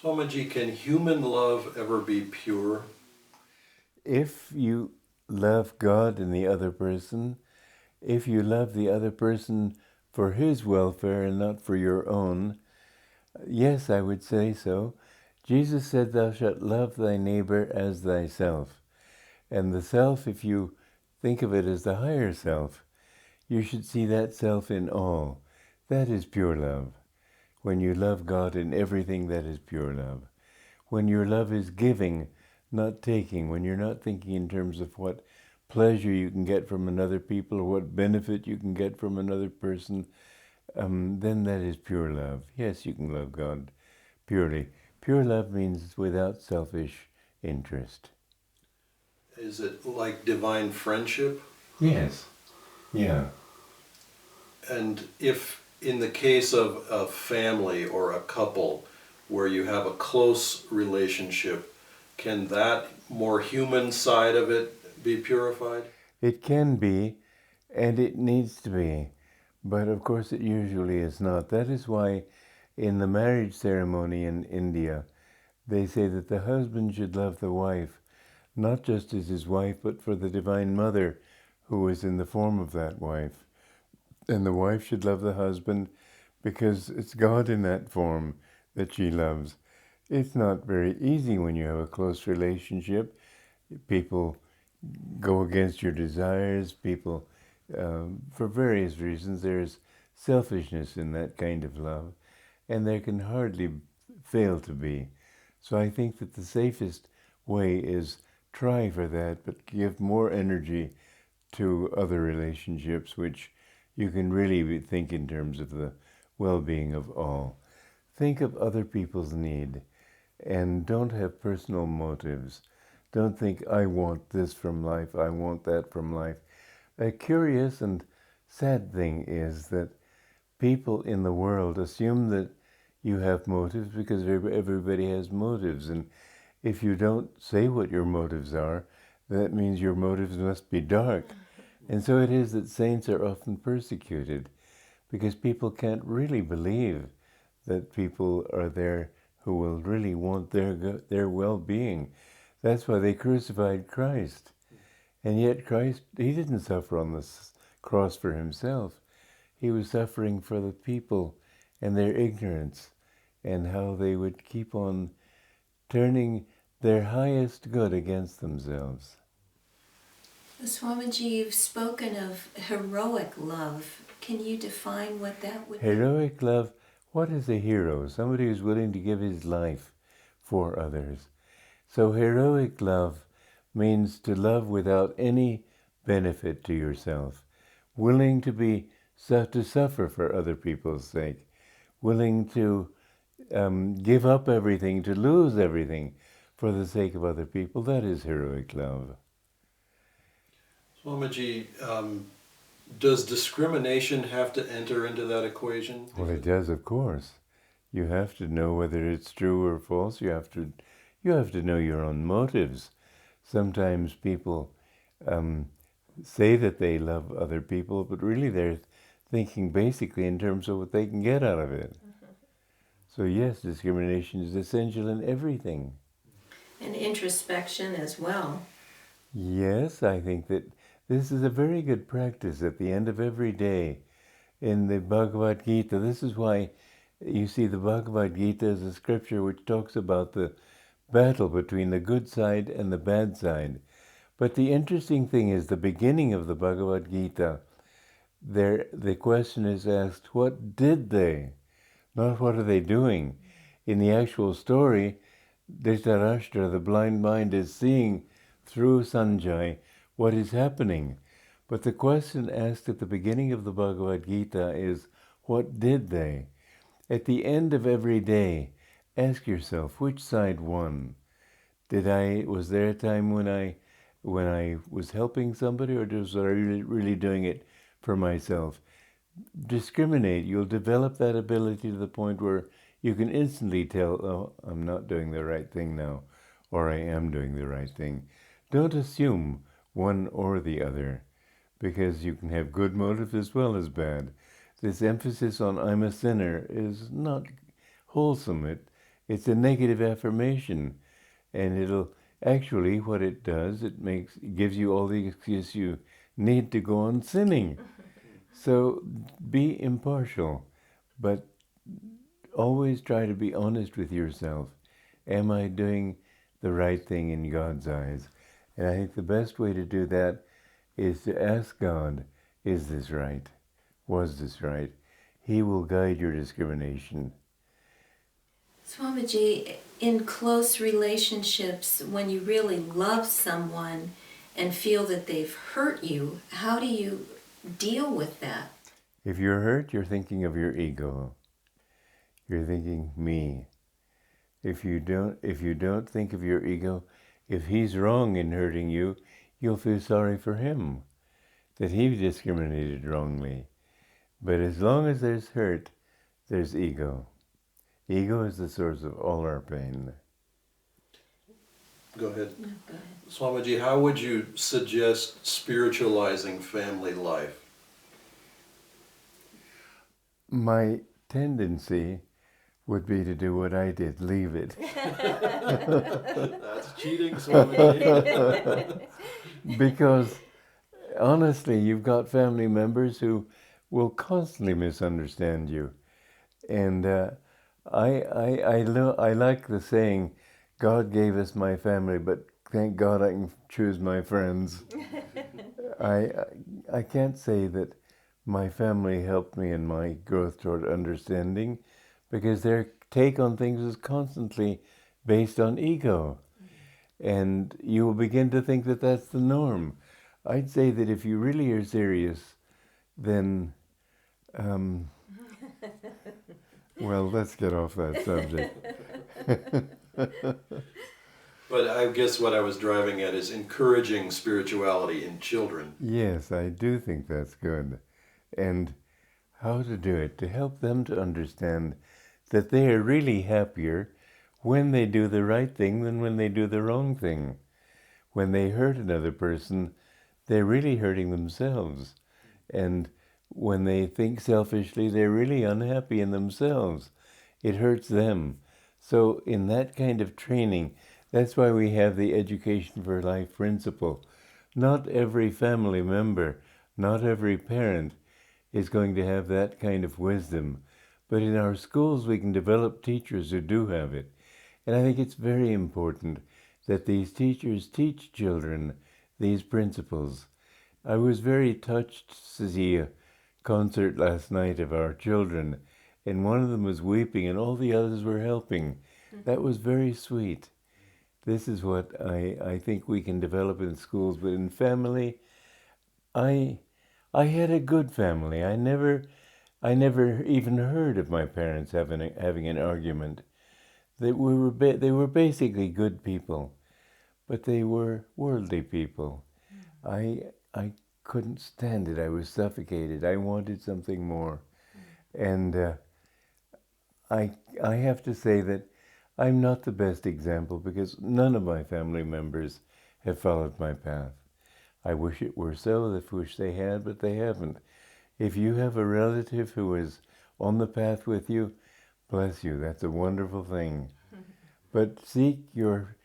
Swamiji, can human love ever be pure? If you love God and the other person, if you love the other person for his welfare and not for your own, yes, I would say so. Jesus said, "Thou shalt love thy neighbor as thyself." And the self, if you think of it as the higher self, you should see that self in all. That is pure love. When you love God in everything, that is pure love. When your love is giving, not taking, when you're not thinking in terms of what pleasure you can get from another people or what benefit you can get from another person, then that is pure love. Yes, you can love God purely. Pure love means without selfish interest. Is it like divine friendship? Yes. Yeah. And if in the case of a family or a couple where you have a close relationship, can that more human side of it be purified? It can be, and it needs to be. But of course it usually is not. That is why in the marriage ceremony in India, they say that the husband should love the wife, not just as his wife, but for the Divine Mother who is in the form of that wife. And the wife should love the husband because it's God in that form that she loves. It's not very easy when you have a close relationship. People go against your desires. People, for various reasons, there's selfishness in that kind of love, and there can hardly fail to be. So I think that the safest way is try for that, but give more energy to other relationships, which you can really think in terms of the well-being of all. Think of other people's need, and don't have personal motives. Don't think, I want this from life, I want that from life. A curious and sad thing is that people in the world assume that you have motives because everybody has motives. And if you don't say what your motives are, that means your motives must be dark. And so it is that saints are often persecuted because people can't really believe that people are there who will really want their well-being. That's why they crucified Christ. And yet Christ, he didn't suffer on the cross for himself. He was suffering for the people and their ignorance and how they would keep on turning their highest good against themselves. Swamiji, you've spoken of heroic love. Can you define what that would be? Heroic love, what is a hero? Somebody who's willing to give his life for others. So heroic love means to love without any benefit to yourself, willing to suffer for other people's sake, willing to give up everything, to lose everything for the sake of other people. That is heroic love. Swamiji, does discrimination have to enter into that equation? Well, it does, of course. You have to know whether it's true or false. You have to know your own motives. Sometimes people say that they love other people, but really they're thinking basically in terms of what they can get out of it. So yes, discrimination is essential in everything. And introspection as well. Yes, I think that this is a very good practice at the end of every day. In the Bhagavad Gita, this is why you see the Bhagavad Gita as a scripture which talks about the battle between the good side and the bad side. But the interesting thing is the beginning of the Bhagavad Gita, the question is asked, what did they? Not what are they doing? In the actual story, Dhritarashtra, the blind mind, is seeing through Sanjay what is happening. But the question asked at the beginning of the Bhagavad Gita is, what did they? At the end of every day, ask yourself, which side won? Was there a time when I was helping somebody, or was I really doing it for myself? Discriminate. You'll develop that ability to the point where you can instantly tell, oh, I'm not doing the right thing now, or I am doing the right thing. Don't assume one or the other, because you can have good motives as well as bad. This emphasis on I'm a sinner is not wholesome. It's a negative affirmation, and it'll actually, what it does, it gives you all the excuse you need to go on sinning. So be impartial, but always try to be honest with yourself. Am I doing the right thing in God's eyes? And I think the best way to do that is to ask God, is this right? Was this right? He will guide your discrimination. Swamiji, in close relationships, when you really love someone and feel that they've hurt you, how do you deal with that? If you're hurt, you're thinking of your ego. You're thinking me. If you don't think of your ego, if he's wrong in hurting you, you'll feel sorry for him, that he discriminated wrongly. But as long as there's hurt, there's ego. Ego is the source of all our pain. Go ahead. No, go ahead. Swamiji, how would you suggest spiritualizing family life? My tendency would be to do what I did, leave it. That's cheating, Swamiji. Because honestly, you've got family members who will constantly misunderstand you. And I like the saying, God gave us my family, but thank God I can choose my friends. I can't say that my family helped me in my growth toward understanding, because their take on things is constantly based on ego. And you will begin to think that that's the norm. I'd say that if you really are serious, then, well, let's get off that subject. But I guess what I was driving at is encouraging spirituality in children. Yes, I do think that's good. And how to do it, to help them to understand that they are really happier when they do the right thing than when they do the wrong thing. When they hurt another person, they're really hurting themselves. And when they think selfishly, they're really unhappy in themselves. It hurts them. So in that kind of training, that's why we have the Education for Life principle. Not every family member, not every parent is going to have that kind of wisdom. But in our schools, we can develop teachers who do have it. And I think it's very important that these teachers teach children these principles. I was very touched to see a concert last night of our children, and one of them was weeping and all the others were helping. That was very sweet. This is what I think we can develop in schools, but in family, I had a good family. I never even heard of my parents having an argument. They were basically good people, but they were worldly people. I couldn't stand it. I was suffocated. I wanted something more, and I have to say that I'm not the best example, because none of my family members have followed my path. I wish it were so. I wish they had, but they haven't. If you have a relative who is on the path with you, bless you. That's a wonderful thing. But seek your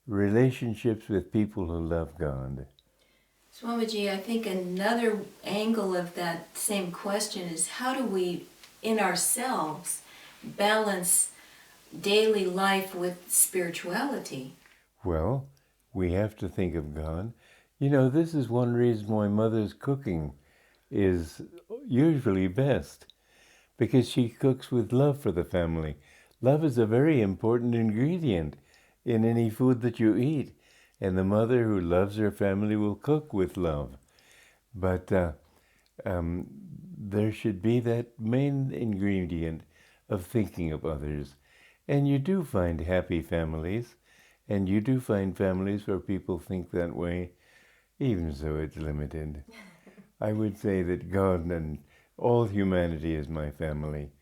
relationships with people who love God. Swamiji, I think another angle of that same question is, how do we, in ourselves, balance daily life with spirituality? Well, we have to think of God. You know, this is one reason why Mother's cooking is usually best, because she cooks with love for the family. Love is a very important ingredient in any food that you eat, and the mother who loves her family will cook with love. But there should be that main ingredient of thinking of others. And you do find happy families, and you do find families where people think that way, even so it's limited. I would say that God and all humanity is my family.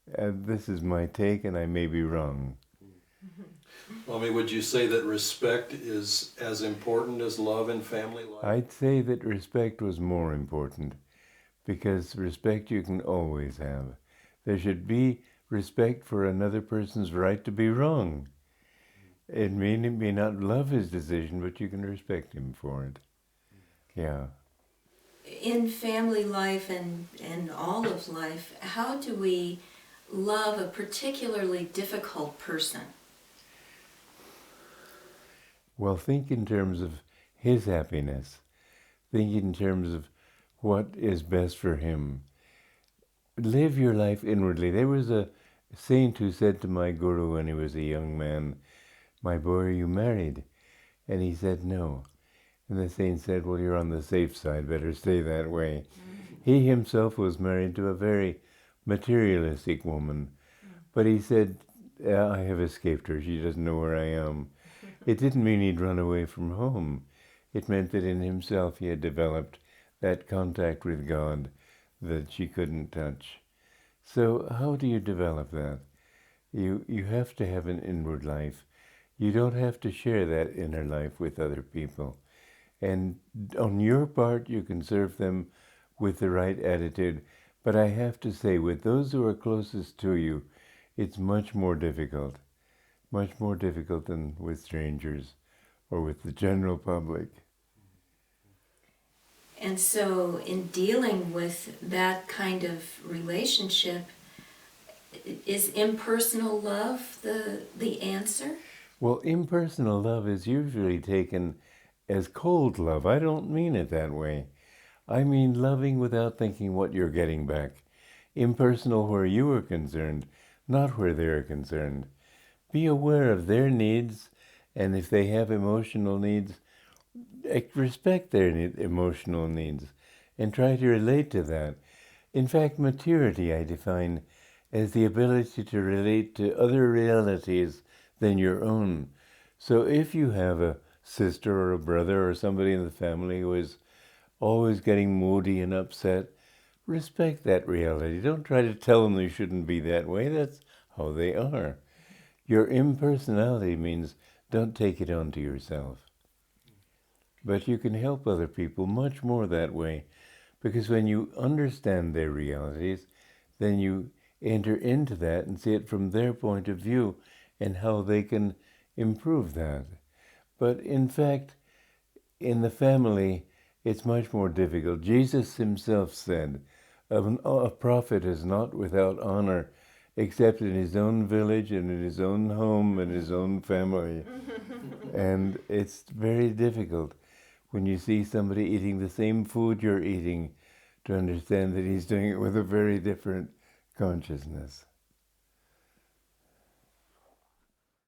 This is my take, and I may be wrong. Well, I mean, would you say that respect is as important as love in family life? I'd say that respect was more important, because respect you can always have. There should be respect for another person's right to be wrong. It may not love his decision, but you can respect him for it. Yeah. In family life and all of life, how do we love a particularly difficult person? Well, think in terms of his happiness. Think in terms of what is best for him. Live your life inwardly. There was a saint who said to my guru when he was a young man, "My boy, are you married?" And he said, "No." And the saint said, "Well, you're on the safe side, better stay that way." He himself was married to a very materialistic woman, but he said, "I have escaped her. She doesn't know where I am." It didn't mean he'd run away from home. It meant that in himself he had developed that contact with God that she couldn't touch. So how do you develop that? You have to have an inward life. You don't have to share that inner life with other people. And on your part, you can serve them with the right attitude. But I have to say, with those who are closest to you, it's much more difficult than with strangers or with the general public. And so in dealing with that kind of relationship, is impersonal love the answer? Well, impersonal love is usually taken as cold love. I don't mean it that way. I mean loving without thinking what you're getting back. Impersonal where you are concerned, not where they're concerned. Be aware of their needs, and if they have emotional needs, respect their emotional needs and try to relate to that. In fact, maturity I define as the ability to relate to other realities than your own. So if you have a sister or a brother or somebody in the family who is always getting moody and upset, respect that reality. Don't try to tell them they shouldn't be that way. That's how they are. Your impersonality means don't take it onto yourself. But you can help other people much more that way, because when you understand their realities, then you enter into that and see it from their point of view and how they can improve that. But in fact, in the family, it's much more difficult. Jesus himself said, a prophet is not without honor except in his own village and in his own home and his own family. And it's very difficult when you see somebody eating the same food you're eating to understand that he's doing it with a very different consciousness.